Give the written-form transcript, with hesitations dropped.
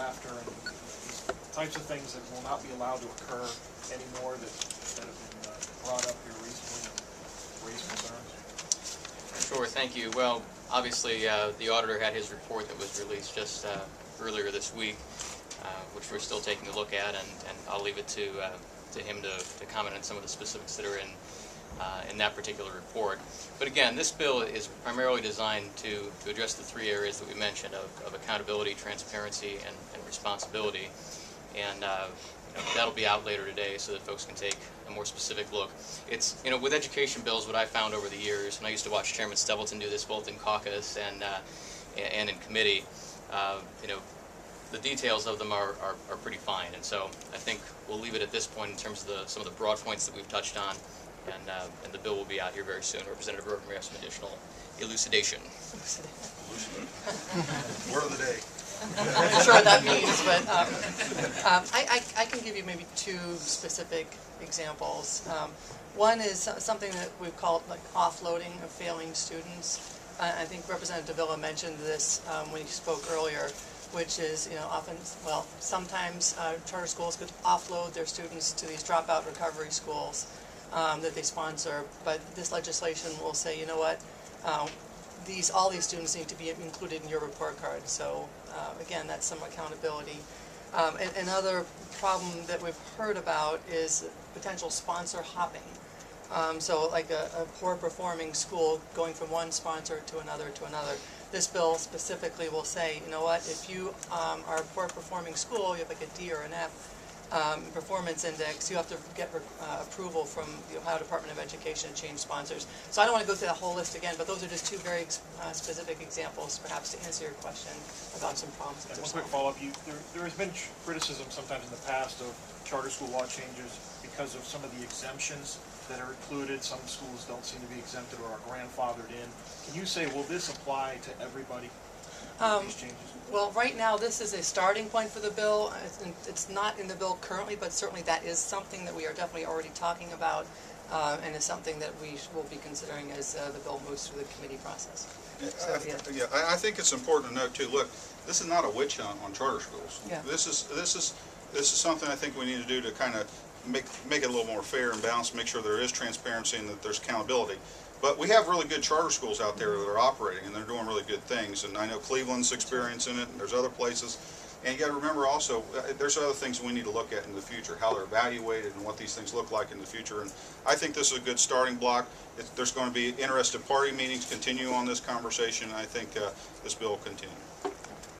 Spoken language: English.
laughter and these types of things that will not be allowed to occur anymore that have been brought up here recently and raised concerns? Sure, thank you. Well, obviously the auditor had his report that was released just earlier this week, which we're still taking a look at, and I'll leave it to him to comment on some of the specifics that are in that particular report. But again, this bill is primarily designed to address the three areas that we mentioned of accountability, transparency, and responsibility. And that'll be out later today so that folks can take a more specific look. It's, with education bills, what I found over the years, and I used to watch Chairman Stapleton do this both in caucus and in committee, the details of them are pretty fine. And so I think we'll leave it at this point in terms of some of the broad points that we've touched on, and the bill will be out here very soon. Representative Roegner has some additional elucidation. Word of the day. I'm not sure what that means, but I can give you maybe two specific examples. One is something that we've called like offloading of failing students. I think Representative Dovilla mentioned this when he spoke earlier, which is, sometimes charter schools could offload their students to these dropout recovery schools that they sponsor, but this legislation will say, you know what, all these students need to be included in your report card. So again, that's some accountability. Another problem that we've heard about is potential sponsor hopping. So like a poor performing school going from one sponsor to another to another. This bill specifically will say, you know what, if you are a poor performing school, you have like a D or an F performance index, you have to get approval from the Ohio Department of Education to change sponsors. So I don't want to go through that whole list again, but those are just two very specific examples, perhaps, to answer your question about some problems that One quick follow-up. There has been criticism sometimes in the past of charter school law changes because of some of the exemptions that are included. Some schools don't seem to be exempted or are grandfathered in. Can you say, will this apply to everybody, these changes? Well, right now, this is a starting point for the bill. It's not in the bill currently, but certainly that is something that we are definitely already talking about, and is something that we will be considering as the bill moves through the committee process. I think it's important to note too. Look, this is not a witch hunt on charter schools. Yeah. This is something I think we need to do to kind of make it a little more fair and balanced, make sure there is transparency and that there's accountability. But we have really good charter schools out there that are operating, and they're doing really good things. And I know Cleveland's experiencing it, and there's other places. And you got to remember also, there's other things we need to look at in the future, how they're evaluated and what these things look like in the future. And I think this is a good starting block. There's going to be interested party meetings continue on this conversation. I think this bill will continue.